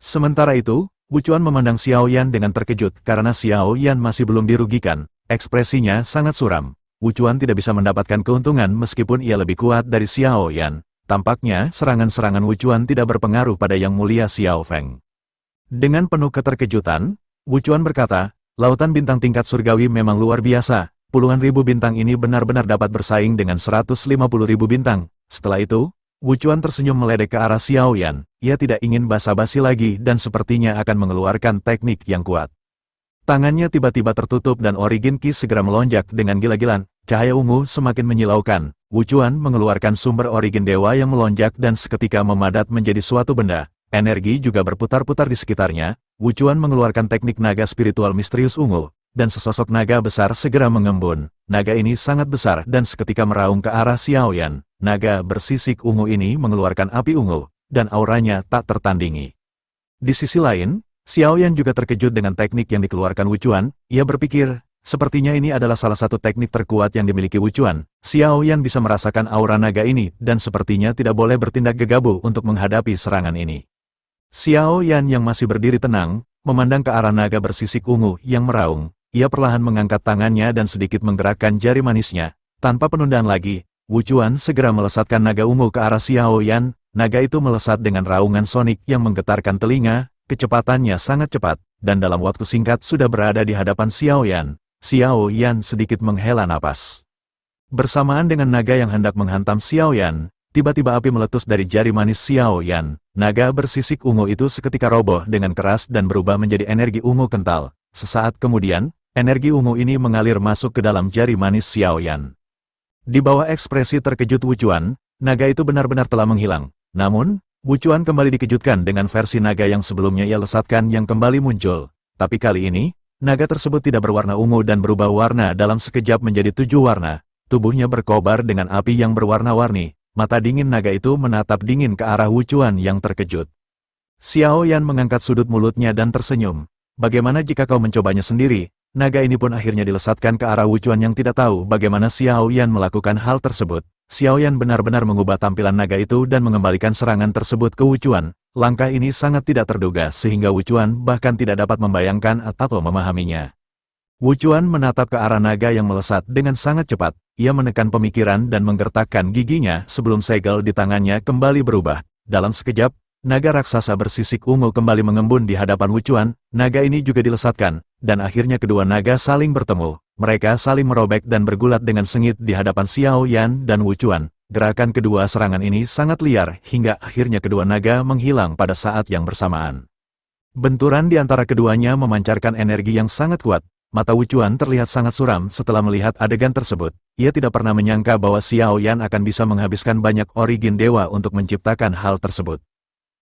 Sementara itu, Wu Chuan memandang Xiao Yan dengan terkejut karena Xiao Yan masih belum dirugikan. Ekspresinya sangat suram. Wu Chuan tidak bisa mendapatkan keuntungan meskipun ia lebih kuat dari Xiao Yan. Tampaknya serangan-serangan Wu Chuan tidak berpengaruh pada yang mulia Xiao Feng. Dengan penuh keterkejutan, Wu Chuan berkata, lautan bintang tingkat surgawi memang luar biasa. Puluhan ribu bintang ini benar-benar dapat bersaing dengan 150.000 bintang. Setelah itu, Wu Chuan tersenyum meledek ke arah Xiao Yan. Ia tidak ingin basa-basi lagi dan sepertinya akan mengeluarkan teknik yang kuat. Tangannya tiba-tiba tertutup dan origin Qi segera melonjak dengan gila-gilaan. Cahaya ungu semakin menyilaukan. Wu Chuan mengeluarkan sumber origin dewa yang melonjak dan seketika memadat menjadi suatu benda. energi juga berputar-putar di sekitarnya. Wuchuan mengeluarkan teknik naga spiritual misterius ungu, dan sesosok naga besar segera mengembun. Naga ini sangat besar dan seketika meraung ke arah Xiaoyan. Naga bersisik ungu ini mengeluarkan api ungu, dan auranya tak tertandingi. Di sisi lain, Xiaoyan juga terkejut dengan teknik yang dikeluarkan Wuchuan. Ia berpikir, sepertinya ini adalah salah satu teknik terkuat yang dimiliki Wuchuan. Xiaoyan bisa merasakan aura naga ini, dan sepertinya tidak boleh bertindak gegabah untuk menghadapi serangan ini. Xiaoyan yang masih berdiri tenang, memandang ke arah naga bersisik ungu yang meraung. Ia perlahan mengangkat tangannya dan sedikit menggerakkan jari manisnya. Tanpa penundaan lagi, Wuchuan segera melesatkan naga ungu ke arah Xiaoyan. Naga itu melesat dengan raungan sonik yang menggetarkan telinga. Kecepatannya sangat cepat, dan dalam waktu singkat sudah berada di hadapan Xiaoyan. Xiaoyan sedikit menghela napas. Bersamaan dengan naga yang hendak menghantam Xiaoyan, tiba-tiba api meletus dari jari manis Xiaoyan. Naga bersisik ungu itu seketika roboh dengan keras dan berubah menjadi energi ungu kental. Sesaat kemudian, energi ungu ini mengalir masuk ke dalam jari manis Xiaoyan. Di bawah ekspresi terkejut Wuchuan, naga itu benar-benar telah menghilang. Namun, Wuchuan kembali dikejutkan dengan versi naga yang sebelumnya ia lesatkan yang kembali muncul. Tapi kali ini, naga tersebut tidak berwarna ungu dan berubah warna dalam sekejap menjadi 7 warna. Tubuhnya berkobar dengan api yang berwarna-warni. Mata dingin naga itu menatap dingin ke arah Wuchuan yang terkejut. Xiaoyan mengangkat sudut mulutnya dan tersenyum. Bagaimana jika kau mencobanya sendiri? Naga ini pun akhirnya dilesatkan ke arah Wuchuan yang tidak tahu bagaimana Xiaoyan melakukan hal tersebut. Xiaoyan benar-benar mengubah tampilan naga itu dan mengembalikan serangan tersebut ke Wuchuan. Langkah ini sangat tidak terduga sehingga Wuchuan bahkan tidak dapat membayangkan atau memahaminya. Wuchuan menatap ke arah naga yang melesat dengan sangat cepat. Ia menekan pemikiran dan menggertakkan giginya sebelum segel di tangannya kembali berubah. Dalam sekejap, naga raksasa bersisik ungu kembali mengembun di hadapan Wuchuan. Naga ini juga dilesatkan, dan akhirnya kedua naga saling bertemu. Mereka saling merobek dan bergulat dengan sengit di hadapan Xiaoyan dan Wuchuan. Gerakan kedua serangan ini sangat liar hingga akhirnya kedua naga menghilang pada saat yang bersamaan. Benturan di antara keduanya memancarkan energi yang sangat kuat. Mata Wuchuan terlihat sangat suram setelah melihat adegan tersebut. Ia tidak pernah menyangka bahwa Xiaoyan akan bisa menghabiskan banyak origin dewa untuk menciptakan hal tersebut.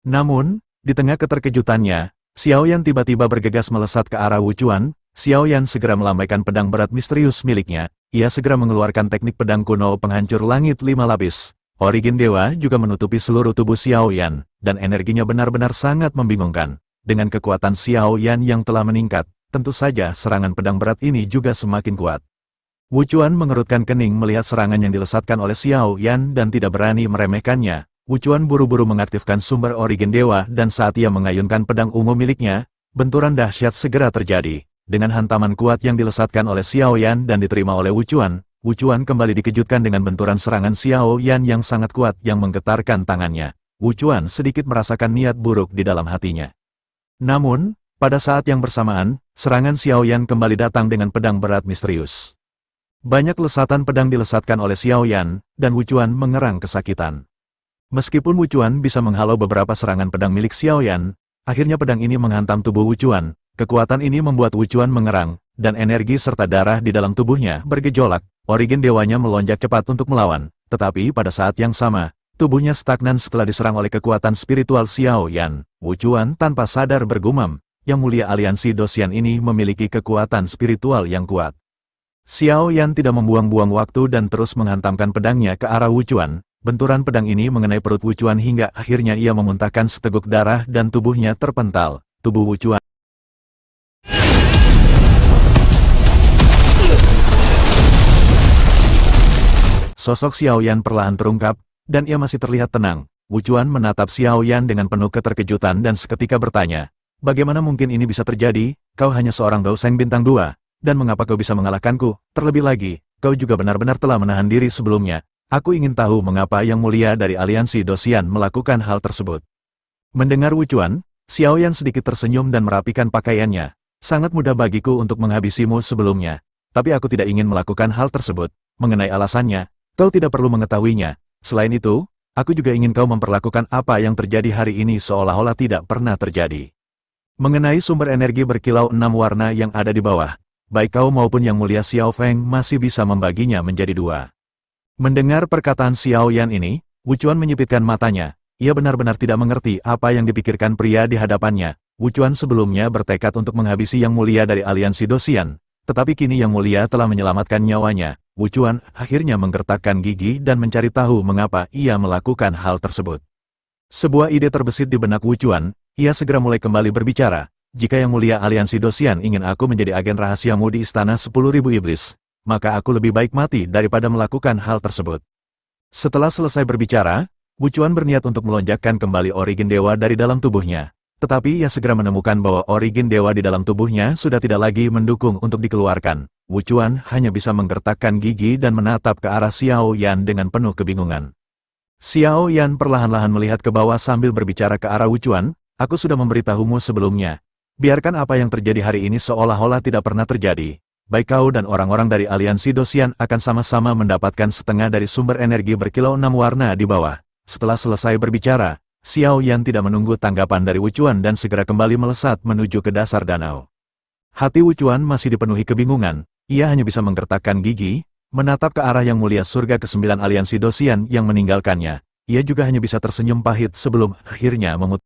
Namun, di tengah keterkejutannya, Xiaoyan tiba-tiba bergegas melesat ke arah Wuchuan. Xiaoyan segera melambaikan pedang berat misterius miliknya. Ia segera mengeluarkan teknik pedang kuno penghancur langit 5 lapis. Origin dewa juga menutupi seluruh tubuh Xiaoyan, dan energinya benar-benar sangat membingungkan. Dengan kekuatan Xiaoyan yang telah meningkat, tentu saja serangan pedang berat ini juga semakin kuat. Wuchuan mengerutkan kening melihat serangan yang dilesatkan oleh Xiaoyan dan tidak berani meremehkannya. Wuchuan buru-buru mengaktifkan sumber origin dewa dan saat ia mengayunkan pedang ungu miliknya, benturan dahsyat segera terjadi. Dengan hantaman kuat yang dilesatkan oleh Xiaoyan dan diterima oleh Wuchuan, Wuchuan kembali dikejutkan dengan benturan serangan Xiaoyan yang sangat kuat yang menggetarkan tangannya. Wuchuan sedikit merasakan niat buruk di dalam hatinya. Namun, pada saat yang bersamaan, serangan Xiaoyan kembali datang dengan pedang berat misterius. Banyak lesatan pedang dilesatkan oleh Xiaoyan, dan Wuchuan mengerang kesakitan. Meskipun Wuchuan bisa menghalau beberapa serangan pedang milik Xiaoyan, akhirnya pedang ini menghantam tubuh Wuchuan. Kekuatan ini membuat Wuchuan mengerang, dan energi serta darah di dalam tubuhnya bergejolak. Origin dewanya melonjak cepat untuk melawan, tetapi pada saat yang sama, tubuhnya stagnan setelah diserang oleh kekuatan spiritual Xiaoyan. Wuchuan tanpa sadar bergumam, Yang Mulia Aliansi Dosian ini memiliki kekuatan spiritual yang kuat. Xiaoyan tidak membuang-buang waktu dan terus menghantamkan pedangnya ke arah Wuchuan. Benturan pedang ini mengenai perut Wuchuan hingga akhirnya ia memuntahkan seteguk darah dan tubuhnya terpental. Tubuh Wuchuan Sosok Xiaoyan perlahan terungkap, dan ia masih terlihat tenang. Wuchuan menatap Xiaoyan dengan penuh keterkejutan dan seketika bertanya, bagaimana mungkin ini bisa terjadi? Kau hanya seorang Daoseng bintang 2, dan mengapa kau bisa mengalahkanku? Terlebih lagi, kau juga benar-benar telah menahan diri sebelumnya. Aku ingin tahu mengapa Yang Mulia dari Aliansi Dosian melakukan hal tersebut. Mendengar Wuchuan, Xiaoyan sedikit tersenyum dan merapikan pakaiannya. Sangat mudah bagiku untuk menghabisimu sebelumnya, tapi aku tidak ingin melakukan hal tersebut. Mengenai alasannya, kau tidak perlu mengetahuinya. Selain itu, aku juga ingin kau memperlakukan apa yang terjadi hari ini seolah-olah tidak pernah terjadi. Mengenai sumber energi berkilau 6 warna yang ada di bawah, baik kau maupun Yang Mulia Xiao Feng masih bisa membaginya menjadi 2. Mendengar perkataan Xiaoyan ini, Wuchuan menyipitkan matanya. ia benar-benar tidak mengerti apa yang dipikirkan pria di hadapannya. Wuchuan sebelumnya bertekad untuk menghabisi Yang Mulia dari aliansi Dosian, tetapi kini Yang Mulia telah menyelamatkan nyawanya. Wuchuan akhirnya menggertakkan gigi dan mencari tahu mengapa ia melakukan hal tersebut. Sebuah ide terbesit di benak Wuchuan, ia segera mulai kembali berbicara. Jika Yang Mulia aliansi Dosian ingin aku menjadi agen rahasiamu di Istana 10.000 Iblis, maka aku lebih baik mati daripada melakukan hal tersebut. Setelah selesai berbicara, Wuchuan berniat untuk melonjakkan kembali origin dewa dari dalam tubuhnya. Tetapi ia segera menemukan bahwa origin dewa di dalam tubuhnya sudah tidak lagi mendukung untuk dikeluarkan. Wuchuan hanya bisa menggertakkan gigi dan menatap ke arah Xiao Yan dengan penuh kebingungan. Xiao Yan perlahan-lahan melihat ke bawah sambil berbicara ke arah Wuchuan, aku sudah memberitahumu sebelumnya. Biarkan apa yang terjadi hari ini seolah-olah tidak pernah terjadi. Baik kau dan orang-orang dari aliansi Dosian akan sama-sama mendapatkan setengah dari sumber energi berkilau 6 warna di bawah. Setelah selesai berbicara, Xiao Yan tidak menunggu tanggapan dari Wuchuan dan segera kembali melesat menuju ke dasar danau. Hati Wuchuan masih dipenuhi kebingungan, ia hanya bisa menggertakkan gigi, menatap ke arah Yang Mulia surga ke-9 aliansi Dosian yang meninggalkannya. Ia juga hanya bisa tersenyum pahit sebelum akhirnya memutuskan